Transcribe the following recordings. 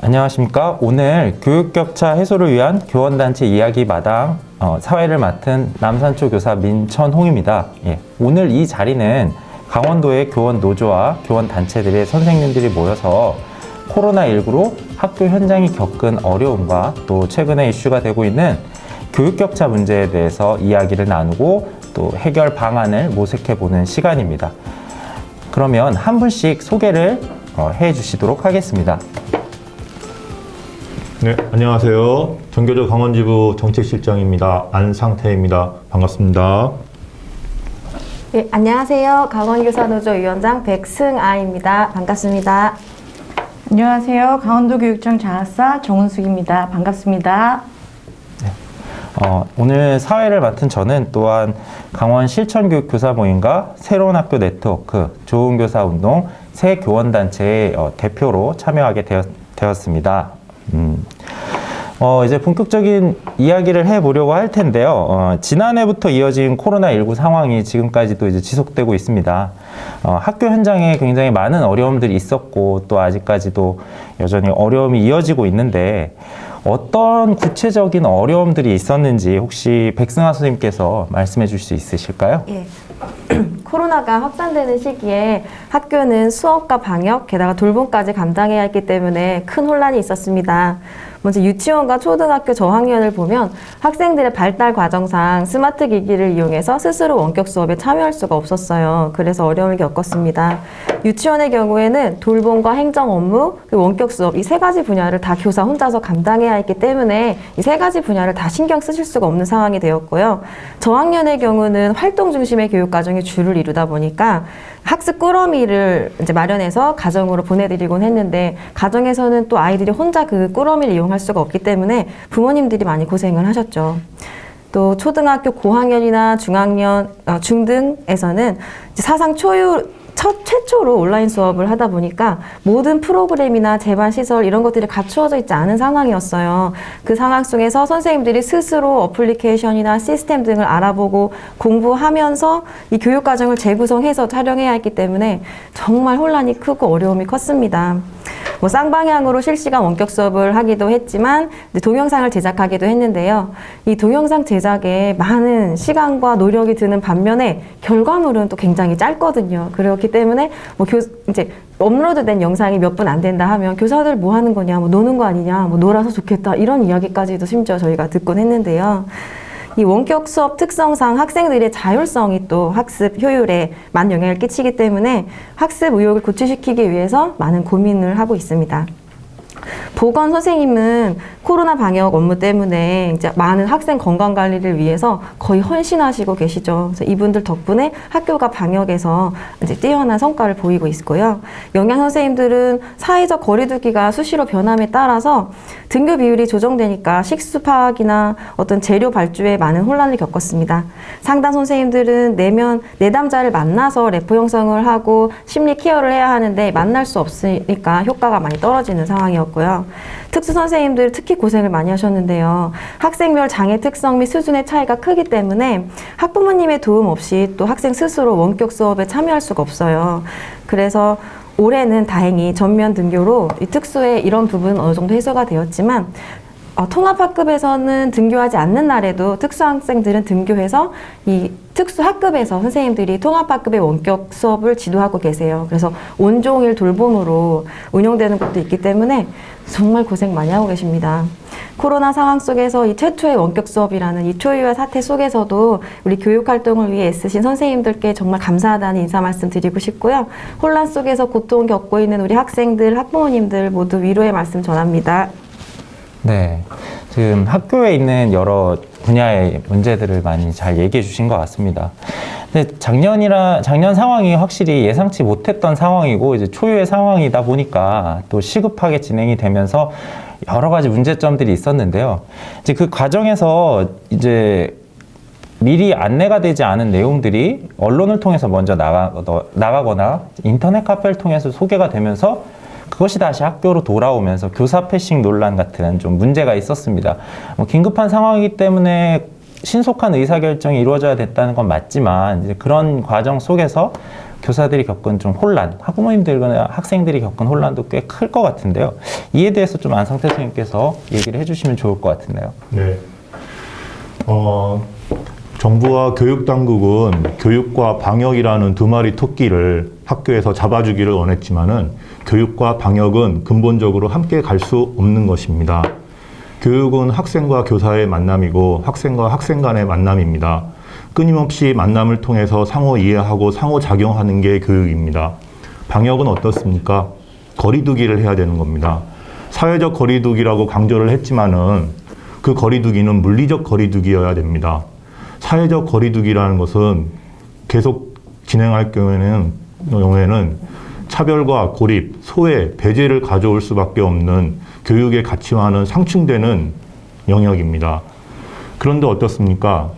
안녕하십니까. 오늘 교육격차 해소를 위한 교원단체 이야기 마당 사회를 맡은 남산초 교사 민천홍입니다. 오늘 이 자리는 강원도의 교원 노조와 교원 단체들의 선생님들이 모여서 코로나19로 학교 현장이 겪은 어려움과 또 최근에 이슈가 되고 있는 교육격차 문제에 대해서 이야기를 나누고 또 해결 방안을 모색해보는 시간입니다. 그러면 한 분씩 소개를 해주시도록 하겠습니다. 네, 안녕하세요. 전교조 강원지부 정책실장입니다. 안상태입니다. 반갑습니다. 네, 안녕하세요. 강원교사노조 위원장 백승아입니다. 반갑습니다. 안녕하세요. 강원도교육청 장학사 정은숙입니다. 반갑습니다. 오늘 사회를 맡은 저는 또한 강원 실천교육교사 모임과 새로운 학교 네트워크, 좋은 교사 운동, 새 교원단체의 대표로 참여하게 되었습니다. 이제 본격적인 이야기를 해보려고 할 텐데요. 지난해부터 이어진 코로나19 상황이 지금까지도 이제 지속되고 있습니다. 학교 현장에 굉장히 많은 어려움들이 있었고 또 아직까지도 여전히 어려움이 이어지고 있는데 어떤 구체적인 어려움들이 있었는지 혹시 백승아 선생님께서 말씀해 주실 수 있으실까요? 예. 코로나가 확산되는 시기에 학교는 수업과 방역, 게다가 돌봄까지 감당해야 했기 때문에 큰 혼란이 있었습니다. 먼저 유치원과 초등학교 저학년을 보면 학생들의 발달 과정상 스마트 기기를 이용해서 스스로 원격 수업에 참여할 수가 없었어요. 그래서 어려움을 겪었습니다. 유치원의 경우에는 돌봄과 행정 업무, 원격 수업 이 세 가지 분야를 다 교사 혼자서 감당해야 했기 때문에 이 세 가지 분야를 다 신경 쓰실 수가 없는 상황이 되었고요. 저학년의 경우는 활동 중심의 교육 과정이 주를 이루다 보니까 학습 꾸러미를 이제 마련해서 가정으로 보내드리곤 했는데 가정에서는 또 아이들이 혼자 그 꾸러미를 이용할 수가 없기 때문에 부모님들이 많이 고생을 하셨죠. 또 초등학교 고학년이나 중학년, 중등에서는 이제 사상 최초로 온라인 수업을 하다 보니까 모든 프로그램이나 제반 시설 이런 것들이 갖추어져 있지 않은 상황이었어요. 그 상황 속에서 선생님들이 스스로 어플리케이션이나 시스템 등을 알아보고 공부하면서 이 교육 과정을 재구성해서 촬영해야 했기 때문에 정말 혼란이 크고 어려움이 컸습니다. 쌍방향으로 실시간 원격 수업을 하기도 했지만 동영상을 제작하기도 했는데요. 이 동영상 제작에 많은 시간과 노력이 드는 반면에 결과물은 또 굉장히 짧거든요. 그렇기 때문에 이제 업로드된 영상이 몇 분 안 된다 하면 교사들 뭐 하는 거냐, 노는 거 아니냐, 놀아서 좋겠다 이런 이야기까지도 심지어 저희가 듣곤 했는데요. 이 원격 수업 특성상 학생들의 자율성이 또 학습 효율에 많은 영향을 끼치기 때문에 학습 의욕을 고취시키기 위해서 많은 고민을 하고 있습니다. 보건 선생님은 코로나 방역 업무 때문에 이제 많은 학생 건강 관리를 위해서 거의 헌신하시고 계시죠. 그래서 이분들 덕분에 학교가 방역에서 이제 뛰어난 성과를 보이고 있고요. 영양 선생님들은 사회적 거리두기가 수시로 변함에 따라서 등교 비율이 조정되니까 식수 파악이나 어떤 재료 발주에 많은 혼란을 겪었습니다. 상담 선생님들은 내담자를 만나서 레포 형성을 하고 심리 케어를 해야 하는데 만날 수 없으니까 효과가 많이 떨어지는 상황이었고요. 특수 선생님들 특히 고생을 많이 하셨는데요. 학생별 장애 특성 및 수준의 차이가 크기 때문에 학부모님의 도움 없이 또 학생 스스로 원격 수업에 참여할 수가 없어요. 그래서 올해는 다행히 전면 등교로 이 특수의 이런 부분은 어느 정도 해소가 되었지만 통합학급에서는 등교하지 않는 날에도 특수학생들은 등교해서 이 특수학급에서 선생님들이 통합학급의 원격 수업을 지도하고 계세요. 그래서 온종일 돌봄으로 운영되는 것도 있기 때문에 정말 고생 많이 하고 계십니다. 코로나 상황 속에서 이 최초의 원격 수업이라는 이 초유의 사태 속에서도 우리 교육활동을 위해 애쓰신 선생님들께 정말 감사하다는 인사 말씀 드리고 싶고요. 혼란 속에서 고통 겪고 있는 우리 학생들, 학부모님들 모두 위로의 말씀 전합니다. 네, 지금 학교에 있는 여러 분야의 문제들을 많이 잘 얘기해 주신 것 같습니다. 근데 작년 상황이 확실히 예상치 못했던 상황이고 이제 초유의 상황이다 보니까 또 시급하게 진행이 되면서 여러 가지 문제점들이 있었는데요. 이제 그 과정에서 이제 미리 안내가 되지 않은 내용들이 언론을 통해서 먼저 나가거나 인터넷 카페를 통해서 소개가 되면서 그것이 다시 학교로 돌아오면서 교사 패싱 논란 같은 좀 문제가 있었습니다. 긴급한 상황이기 때문에 신속한 의사결정이 이루어져야 됐다는 건 맞지만 이제 그런 과정 속에서 교사들이 겪은 좀 혼란, 학부모님들이나 학생들이 겪은 혼란도 꽤 클 것 같은데요. 이에 대해서 좀 안상태 선생님께서 얘기를 해주시면 좋을 것 같은데요. 네. 정부와 교육당국은 교육과 방역이라는 두 마리 토끼를 학교에서 잡아주기를 원했지만은 교육과 방역은 근본적으로 함께 갈 수 없는 것입니다. 교육은 학생과 교사의 만남이고 학생과 학생 간의 만남입니다. 끊임없이 만남을 통해서 상호 이해하고 상호 작용하는 게 교육입니다. 방역은 어떻습니까? 거리두기를 해야 되는 겁니다. 사회적 거리두기라고 강조를 했지만은 그 거리두기는 물리적 거리두기여야 됩니다. 사회적 거리두기라는 것은 계속 진행할 경우에는 차별과 고립, 소외, 배제를 가져올 수밖에 없는 교육의 가치와는 상충되는 영역입니다. 그런데 어떻습니까?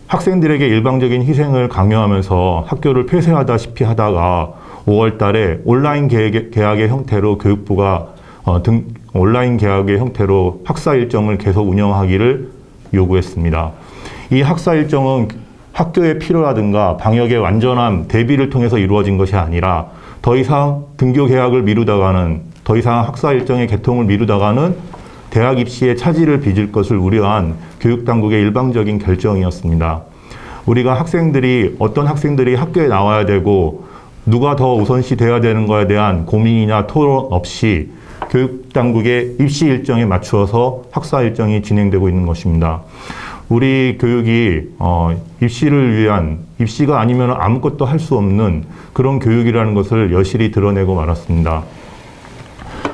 학생들에게 일방적인 희생을 강요하면서 학교를 폐쇄하다시피 하다가 5월 달에 온라인 계약의 형태로 교육부가 온라인 계약의 형태로 학사 일정을 계속 운영하기를 요구했습니다. 이 학사 일정은 학교의 필요라든가 방역의 완전한 대비를 통해서 이루어진 것이 아니라 더 이상 등교 계약을 미루다가는 더 이상 학사 일정의 개통을 미루다가는 대학 입시에 차질을 빚을 것을 우려한 교육당국의 일방적인 결정이었습니다. 우리가 어떤 학생들이 학교에 나와야 되고 누가 더 우선시 돼야 되는 거에 대한 고민이나 토론 없이 교육당국의 입시 일정에 맞추어서 학사 일정이 진행되고 있는 것입니다. 우리 교육이 입시가 아니면 아무것도 할 수 없는 그런 교육이라는 것을 여실히 드러내고 말았습니다.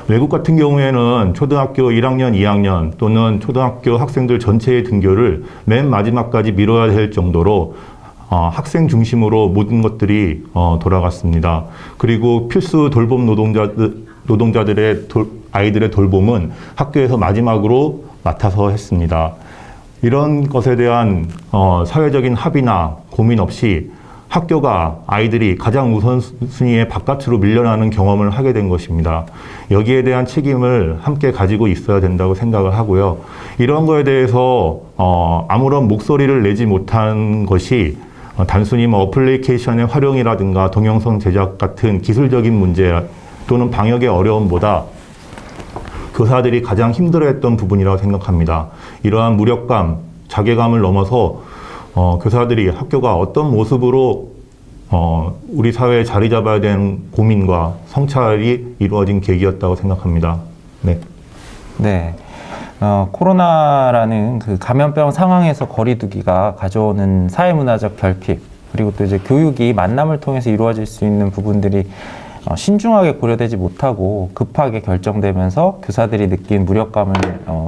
외국 같은 경우에는 초등학교 1학년, 2학년 또는 초등학교 학생들 전체의 등교를 맨 마지막까지 미뤄야 될 정도로 학생 중심으로 모든 것들이 돌아갔습니다. 그리고 필수 돌봄 노동자들의 아이들의 돌봄은 학교에서 마지막으로 맡아서 했습니다. 이런 것에 대한 사회적인 합의나 고민 없이 학교가 아이들이 가장 우선순위의 바깥으로 밀려나는 경험을 하게 된 것입니다. 여기에 대한 책임을 함께 가지고 있어야 된다고 생각을 하고요. 이런 거에 대해서 아무런 목소리를 내지 못한 것이 단순히 어플리케이션의 활용이라든가 동영상 제작 같은 기술적인 문제 또는 방역의 어려움보다 교사들이 가장 힘들어했던 부분이라고 생각합니다. 이러한 무력감, 자괴감을 넘어서 교사들이 학교가 어떤 모습으로 우리 사회에 자리 잡아야 되는 고민과 성찰이 이루어진 계기였다고 생각합니다. 네. 네. 코로나라는 그 감염병 상황에서 거리두기가 가져오는 사회문화적 결핍, 그리고 또 이제 교육이 만남을 통해서 이루어질 수 있는 부분들이 신중하게 고려되지 못하고 급하게 결정되면서 교사들이 느낀 무력감을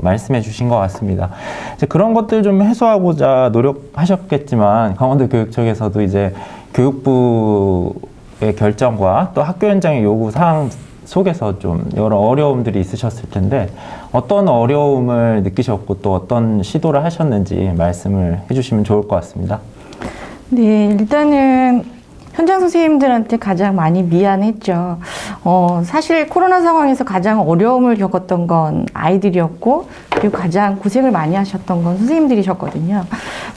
말씀해 주신 것 같습니다. 이제 그런 것들 좀 해소하고자 노력하셨겠지만 강원도 교육청에서도 이제 교육부의 결정과 또 학교 현장의 요구 사항 속에서 좀 여러 어려움들이 있으셨을 텐데 어떤 어려움을 느끼셨고 또 어떤 시도를 하셨는지 말씀을 해주시면 좋을 것 같습니다. 네, 일단은 현장 선생님들한테 가장 많이 미안했죠. 사실 코로나 상황에서 가장 어려움을 겪었던 건 아이들이었고, 그리고 가장 고생을 많이 하셨던 건 선생님들이셨거든요.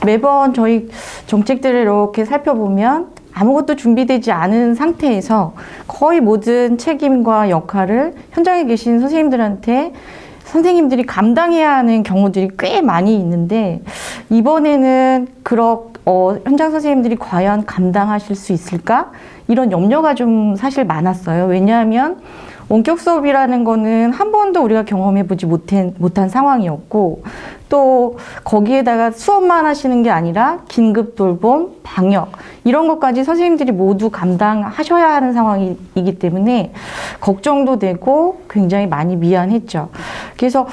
매번 저희 정책들을 이렇게 살펴보면 아무것도 준비되지 않은 상태에서 거의 모든 책임과 역할을 현장에 계신 선생님들이 감당해야 하는 경우들이 꽤 많이 있는데, 이번에는 현장 선생님들이 과연 감당하실 수 있을까? 이런 염려가 좀 사실 많았어요. 왜냐하면 원격 수업이라는 거는 한 번도 우리가 경험해보지 못한 상황이었고, 또 거기에다가 수업만 하시는 게 아니라 긴급 돌봄, 방역 이런 것까지 선생님들이 모두 감당하셔야 하는 상황이기 때문에 걱정도 되고 굉장히 많이 미안했죠. 그래서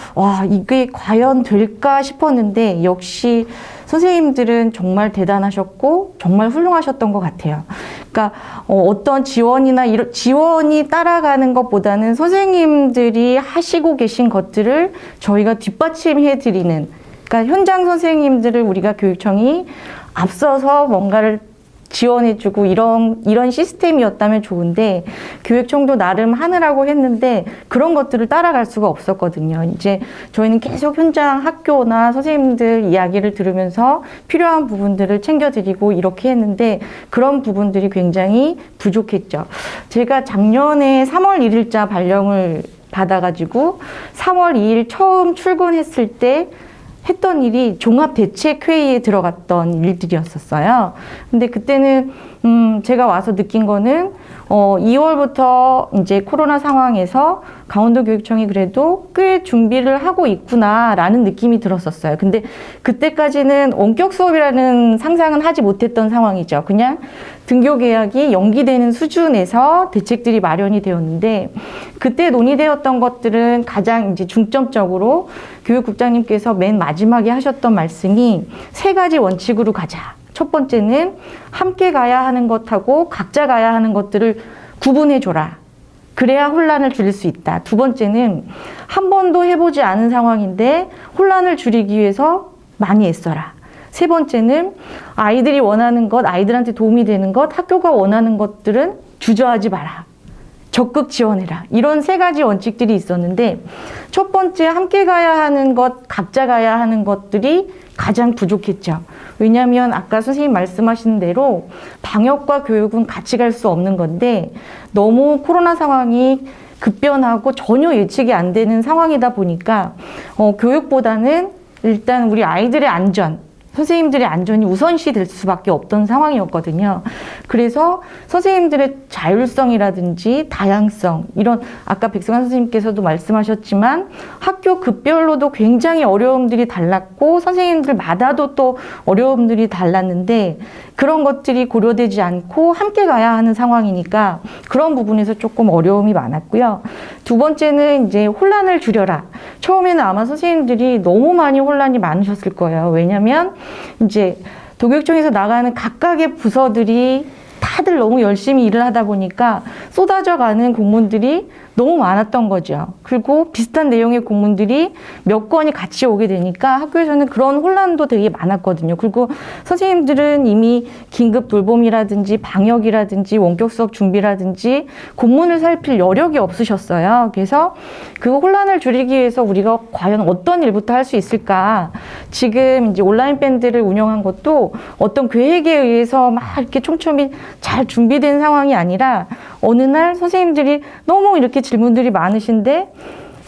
이게 과연 될까 싶었는데 역시 선생님들은 정말 대단하셨고 정말 훌륭하셨던 것 같아요. 그러니까 어떤 지원이 따라가는 것보다는 선생님들이 하시고 계신 것들을 저희가 뒷받침해드리는, 그러니까 현장 선생님들을 우리가 교육청이 앞서서 뭔가를 지원해주고 이런 시스템이었다면 좋은데 교육청도 나름 하느라고 했는데 그런 것들을 따라갈 수가 없었거든요. 이제 저희는 계속 현장 학교나 선생님들 이야기를 들으면서 필요한 부분들을 챙겨드리고 이렇게 했는데 그런 부분들이 굉장히 부족했죠. 제가 작년에 3월 1일자 발령을 받아가지고 3월 2일 처음 출근했을 때 했던 일이 종합대책회의에 들어갔던 일들이었었어요. 근데 그때는 제가 와서 느낀 거는 2월부터 이제 코로나 상황에서 강원도교육청이 그래도 꽤 준비를 하고 있구나라는 느낌이 들었었어요. 근데 그때까지는 원격 수업이라는 상상은 하지 못했던 상황이죠. 그냥 등교 계약이 연기되는 수준에서 대책들이 마련이 되었는데 그때 논의되었던 것들은 가장 이제 중점적으로 교육국장님께서 맨 마지막에 하셨던 말씀이 3가지 원칙으로 가자. 첫 번째는 함께 가야 하는 것하고 각자 가야 하는 것들을 구분해줘라. 그래야 혼란을 줄일 수 있다. 두 번째는 한 번도 해보지 않은 상황인데 혼란을 줄이기 위해서 많이 애써라. 세 번째는 아이들이 원하는 것, 아이들한테 도움이 되는 것, 학교가 원하는 것들은 주저하지 마라. 적극 지원해라. 이런 3가지 원칙들이 있었는데 첫 번째 함께 가야 하는 것, 각자 가야 하는 것들이 가장 부족했죠. 왜냐하면 아까 선생님 말씀하신 대로 방역과 교육은 같이 갈 수 없는 건데 너무 코로나 상황이 급변하고 전혀 예측이 안 되는 상황이다 보니까 교육보다는 일단 우리 아이들의 안전, 선생님들의 안전이 우선시 될 수밖에 없던 상황이었거든요. 그래서 선생님들의 자율성이라든지 다양성, 이런 아까 백승환 선생님께서도 말씀하셨지만 학교 급별로도 굉장히 어려움들이 달랐고 선생님들마다도 또 어려움들이 달랐는데 그런 것들이 고려되지 않고 함께 가야 하는 상황이니까 그런 부분에서 조금 어려움이 많았고요. 두 번째는 이제 혼란을 줄여라. 처음에는 아마 선생님들이 너무 많이 혼란이 많으셨을 거예요. 왜냐하면 이제 도교육청에서 나가는 각각의 부서들이 다들 너무 열심히 일을 하다 보니까 쏟아져가는 공문들이 너무 많았던 거죠. 그리고 비슷한 내용의 공문들이 몇 건이 같이 오게 되니까 학교에서는 그런 혼란도 되게 많았거든요. 그리고 선생님들은 이미 긴급 돌봄이라든지 방역이라든지 원격 수업 준비라든지 공문을 살필 여력이 없으셨어요. 그래서 그 혼란을 줄이기 위해서 우리가 과연 어떤 일부터 할 수 있을까? 지금 이제 온라인 밴드를 운영한 것도 어떤 계획에 의해서 막 이렇게 촘촘히 잘 준비된 상황이 아니라 어느 날 선생님들이 너무 이렇게 질문들이 많으신데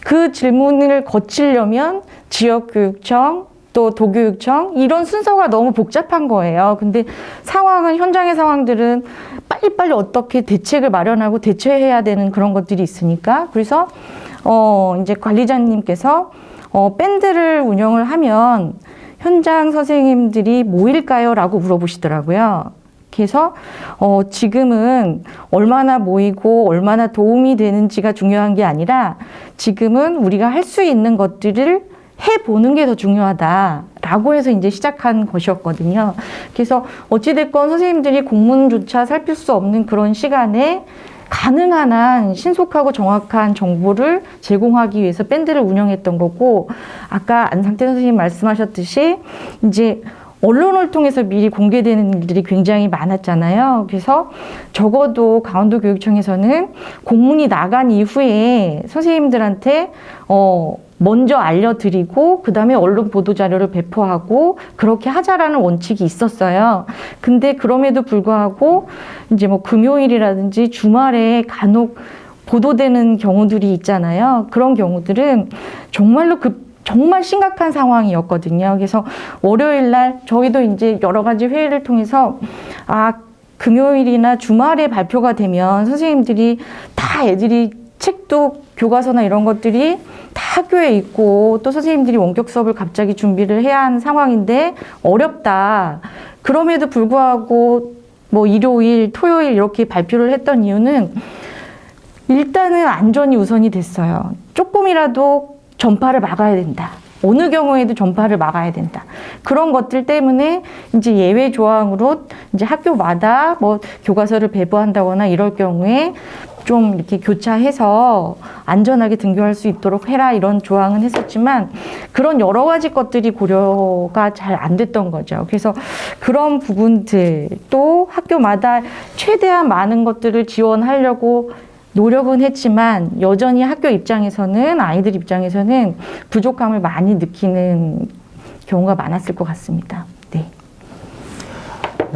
그 질문을 거치려면 지역교육청 또 도교육청 이런 순서가 너무 복잡한 거예요. 근데 상황은 현장의 상황들은 빨리빨리 어떻게 대책을 마련하고 대처해야 되는 그런 것들이 있으니까 그래서 이제 관리자님께서 밴드를 운영을 하면 현장 선생님들이 모일까요? 라고 물어보시더라고요. 그래서 지금은 얼마나 모이고 얼마나 도움이 되는지가 중요한 게 아니라 지금은 우리가 할 수 있는 것들을 해보는 게 더 중요하다라고 해서 이제 시작한 것이었거든요. 그래서 어찌됐건 선생님들이 공문조차 살필 수 없는 그런 시간에 가능한 한 신속하고 정확한 정보를 제공하기 위해서 밴드를 운영했던 거고 아까 안상태 선생님 말씀하셨듯이 이제 언론을 통해서 미리 공개되는 일들이 굉장히 많았잖아요. 그래서 적어도 강원도교육청에서는 공문이 나간 이후에 선생님들한테 먼저 알려드리고 그 다음에 언론 보도자료를 배포하고 그렇게 하자라는 원칙이 있었어요. 근데 그럼에도 불구하고 이제 뭐 금요일이라든지 주말에 간혹 보도되는 경우들이 있잖아요. 그런 경우들은 정말로 정말 심각한 상황이었거든요. 그래서 월요일 날 저희도 이제 여러 가지 회의를 통해서 금요일이나 주말에 발표가 되면 선생님들이 다 애들이 책도 교과서나 이런 것들이 다 학교에 있고 또 선생님들이 원격 수업을 갑자기 준비를 해야 하는 상황인데 어렵다. 그럼에도 불구하고 뭐 일요일, 토요일 이렇게 발표를 했던 이유는 일단은 안전이 우선이 됐어요. 조금이라도 전파를 막아야 된다. 어느 경우에도 전파를 막아야 된다. 그런 것들 때문에 이제 예외 조항으로 이제 학교마다 뭐 교과서를 배부한다거나 이럴 경우에 좀 이렇게 교차해서 안전하게 등교할 수 있도록 해라 이런 조항은 했었지만 그런 여러 가지 것들이 고려가 잘 안 됐던 거죠. 그래서 그런 부분들 또 학교마다 최대한 많은 것들을 지원하려고 노력은 했지만 여전히 학교 입장에서는 아이들 입장에서는 부족함을 많이 느끼는 경우가 많았을 것 같습니다. 네.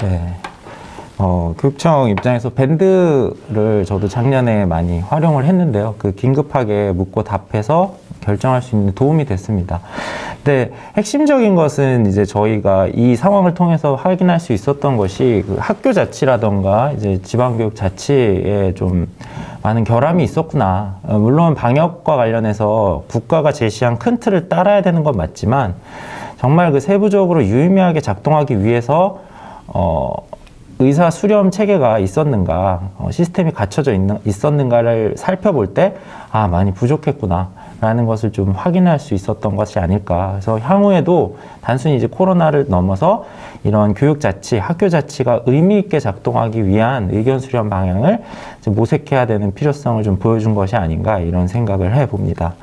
네. 교육청 입장에서 밴드를 저도 작년에 많이 활용을 했는데요. 그 긴급하게 묻고 답해서 결정할 수 있는 도움이 됐습니다. 근데 핵심적인 것은 이제 저희가 이 상황을 통해서 확인할 수 있었던 것이 그 학교 자치라던가 이제 지방교육 자치에 좀 많은 결함이 있었구나. 물론 방역과 관련해서 국가가 제시한 큰 틀을 따라야 되는 건 맞지만 정말 그 세부적으로 유의미하게 작동하기 위해서 의사 수렴 체계가 있었는가, 시스템이 갖춰져 있었는가를 살펴볼 때, 아, 많이 부족했구나, 라는 것을 좀 확인할 수 있었던 것이 아닐까. 그래서 향후에도 단순히 이제 코로나를 넘어서 이런 교육 자치, 학교 자치가 의미있게 작동하기 위한 의견 수렴 방향을 모색해야 되는 필요성을 좀 보여준 것이 아닌가, 이런 생각을 해봅니다.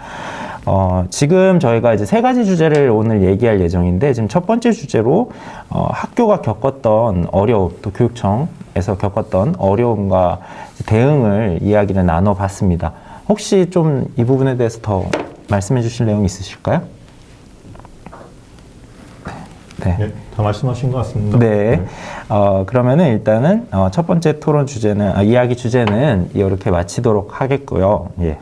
지금 저희가 이제 3가지 주제를 오늘 얘기할 예정인데, 지금 첫 번째 주제로, 학교가 겪었던 어려움, 또 교육청에서 겪었던 어려움과 대응을 이야기를 나눠봤습니다. 혹시 좀 이 부분에 대해서 더 말씀해 주실 내용 있으실까요? 네. 네, 다 말씀하신 것 같습니다. 네. 그러면은 일단은, 첫 번째 토론 주제는, 이야기 주제는 이렇게 마치도록 하겠고요. 예.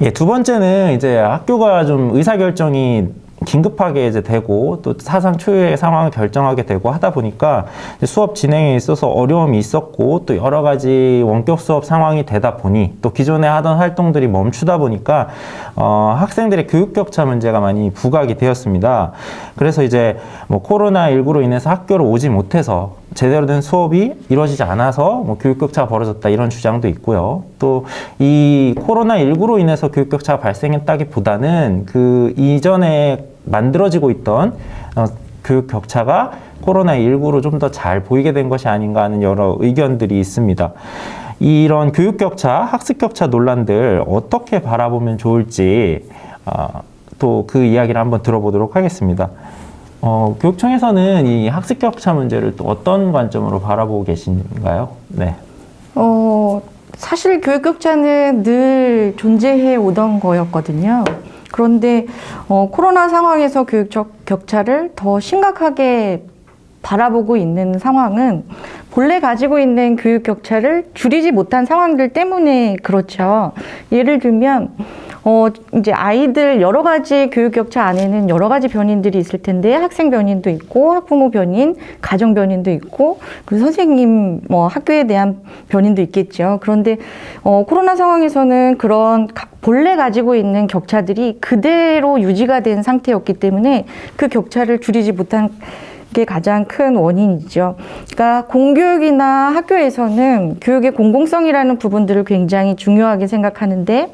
예, 두 번째는 이제 학교가 좀 의사결정이 긴급하게 이제 되고 또 사상 초유의 상황을 결정하게 되고 하다 보니까 수업 진행에 있어서 어려움이 있었고 또 여러 가지 원격 수업 상황이 되다 보니 또 기존에 하던 활동들이 멈추다 보니까 학생들의 교육 격차 문제가 많이 부각이 되었습니다. 그래서 이제 뭐 코로나19로 인해서 학교를 오지 못해서 제대로 된 수업이 이루어지지 않아서 뭐 교육 격차가 벌어졌다 이런 주장도 있고요. 또 이 코로나19로 인해서 교육 격차가 발생했다기보다는 그 이전에 만들어지고 있던 교육 격차가 코로나19로 좀 더 잘 보이게 된 것이 아닌가 하는 여러 의견들이 있습니다. 이런 교육 격차, 학습 격차 논란들 어떻게 바라보면 좋을지 또 그 이야기를 한번 들어보도록 하겠습니다. 교육청에서는 이 학습 격차 문제를 또 어떤 관점으로 바라보고 계신가요? 네. 사실 교육 격차는 늘 존재해 오던 거였거든요. 그런데 코로나 상황에서 교육적 격차를 더 심각하게 바라보고 있는 상황은 본래 가지고 있는 교육 격차를 줄이지 못한 상황들 때문에 그렇죠. 예를 들면 이제 아이들 여러 가지 교육 격차 안에는 여러 가지 변인들이 있을 텐데 학생 변인도 있고 학부모 변인, 가정 변인도 있고 그리고 선생님 학교에 대한 변인도 있겠죠. 그런데 코로나 상황에서는 그런 본래 가지고 있는 격차들이 그대로 유지가 된 상태였기 때문에 그 격차를 줄이지 못한 게 가장 큰 원인이죠. 그러니까 공교육이나 학교에서는 교육의 공공성이라는 부분들을 굉장히 중요하게 생각하는데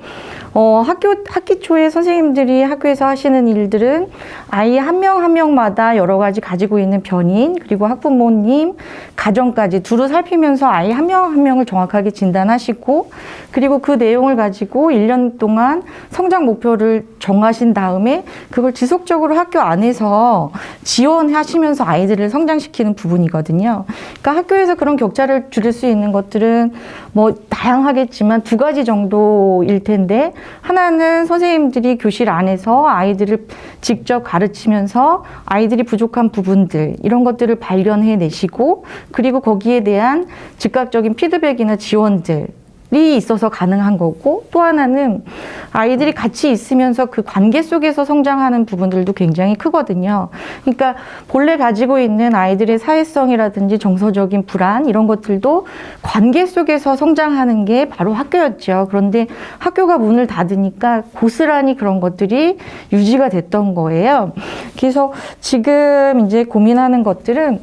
학기 초에 선생님들이 학교에서 하시는 일들은 아이 한 명 한 명마다 여러 가지 가지고 있는 변인 그리고 학부모님, 가정까지 두루 살피면서 아이 한 명 한 명을 정확하게 진단하시고 그리고 그 내용을 가지고 1년 동안 성장 목표를 정하신 다음에 그걸 지속적으로 학교 안에서 지원하시면서 아이들을 성장시키는 부분이거든요. 그러니까 학교에서 그런 격차를 줄일 수 있는 것들은 뭐 다양하겠지만 2가지 정도일 텐데 하나는 선생님들이 교실 안에서 아이들을 직접 가르치면서 아이들이 부족한 부분들 이런 것들을 발견해 내시고 그리고 거기에 대한 즉각적인 피드백이나 지원들 이 있어서 가능한 거고 또 하나는 아이들이 같이 있으면서 그 관계 속에서 성장하는 부분들도 굉장히 크거든요. 그러니까 본래 가지고 있는 아이들의 사회성이라든지 정서적인 불안 이런 것들도 관계 속에서 성장하는 게 바로 학교였죠. 그런데 학교가 문을 닫으니까 고스란히 그런 것들이 유지가 됐던 거예요. 그래서 지금 이제 고민하는 것들은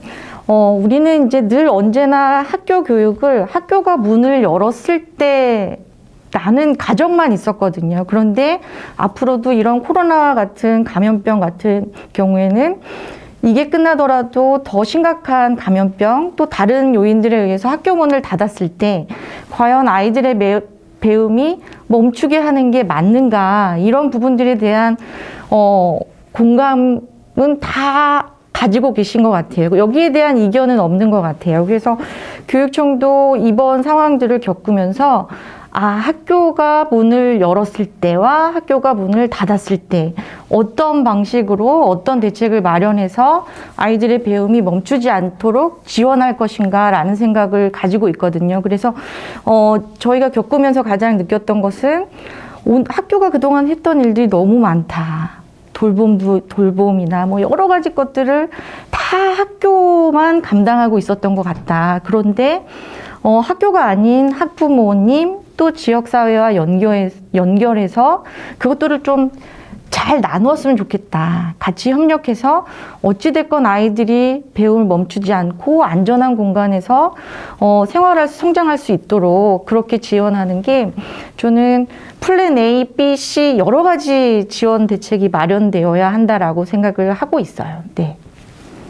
우리는 이제 늘 언제나 학교 교육을 학교가 문을 열었을 때 라는 가정만 있었거든요. 그런데 앞으로도 이런 코로나 같은 감염병 같은 경우에는 이게 끝나더라도 더 심각한 감염병 또 다른 요인들에 의해서 학교 문을 닫았을 때 과연 아이들의 배움이 멈추게 하는 게 맞는가, 이런 부분들에 대한 공감은 다 가지고 계신 것 같아요. 여기에 대한 이견은 없는 것 같아요. 그래서 교육청도 이번 상황들을 겪으면서 학교가 문을 열었을 때와 학교가 문을 닫았을 때 어떤 방식으로 어떤 대책을 마련해서 아이들의 배움이 멈추지 않도록 지원할 것인가라는 생각을 가지고 있거든요. 그래서 저희가 겪으면서 가장 느꼈던 것은 학교가 그동안 했던 일들이 너무 많다. 돌봄이나 뭐 여러 가지 것들을 다 학교만 감당하고 있었던 것 같다. 그런데 학교가 아닌 학부모님 또 지역사회와 연결해서 그것들을 좀 잘 나누었으면 좋겠다. 같이 협력해서 어찌됐건 아이들이 배움을 멈추지 않고 안전한 공간에서 성장할 수 있도록 그렇게 지원하는 게, 저는 플랜 A, B, C 여러 가지 지원 대책이 마련되어야 한다라고 생각을 하고 있어요. 네.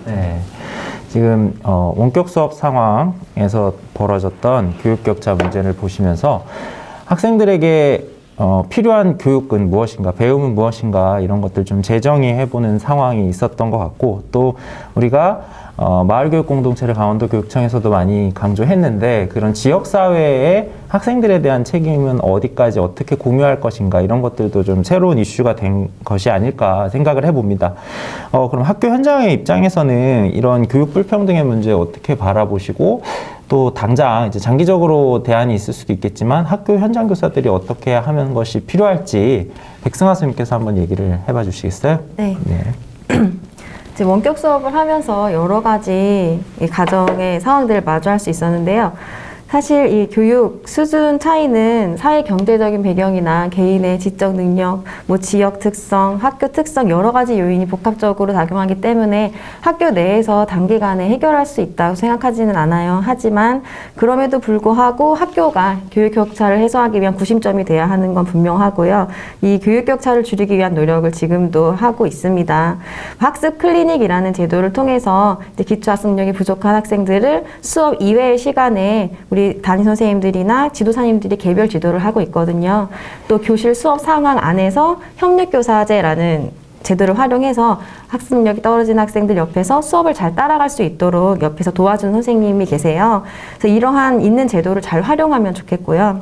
네. 지금 원격 수업 상황에서 벌어졌던 교육 격차 문제를 보시면서 학생들에게 필요한 교육은 무엇인가, 배움은 무엇인가, 이런 것들 좀 재정의해보는 상황이 있었던 것 같고, 또 우리가 마을교육 공동체를 강원도 교육청에서도 많이 강조했는데, 그런 지역사회의 학생들에 대한 책임은 어디까지 어떻게 공유할 것인가, 이런 것들도 좀 새로운 이슈가 된 것이 아닐까 생각을 해봅니다. 그럼 학교 현장의 입장에서는 이런 교육 불평등의 문제 어떻게 바라보시고, 또 당장 이제 장기적으로 대안이 있을 수도 있겠지만 학교 현장 교사들이 어떻게 하는 것이 필요할지 백승아 선생님께서 한번 얘기를 해봐 주시겠어요? 네. 네. 이제 원격 수업을 하면서 여러 가지 이 가정의 상황들을 마주할 수 있었는데요. 사실 이 교육 수준 차이는 사회 경제적인 배경이나 개인의 지적 능력, 뭐 지역 특성, 학교 특성 여러 가지 요인이 복합적으로 작용하기 때문에 학교 내에서 단기간에 해결할 수 있다고 생각하지는 않아요. 하지만 그럼에도 불구하고 학교가 교육 격차를 해소하기 위한 구심점이 돼야 하는 건 분명하고요. 이 교육 격차를 줄이기 위한 노력을 지금도 하고 있습니다. 학습 클리닉이라는 제도를 통해서 이제 기초학습력이 부족한 학생들을 수업 이외의 시간에 우리 담임 선생님들이나 지도사님들이 개별 지도를 하고 있거든요. 또 교실 수업 상황 안에서 협력교사제라는 제도를 활용해서 학습력이 떨어진 학생들 옆에서 수업을 잘 따라갈 수 있도록 옆에서 도와주는 선생님이 계세요. 그래서 이러한 있는 제도를 잘 활용하면 좋겠고요.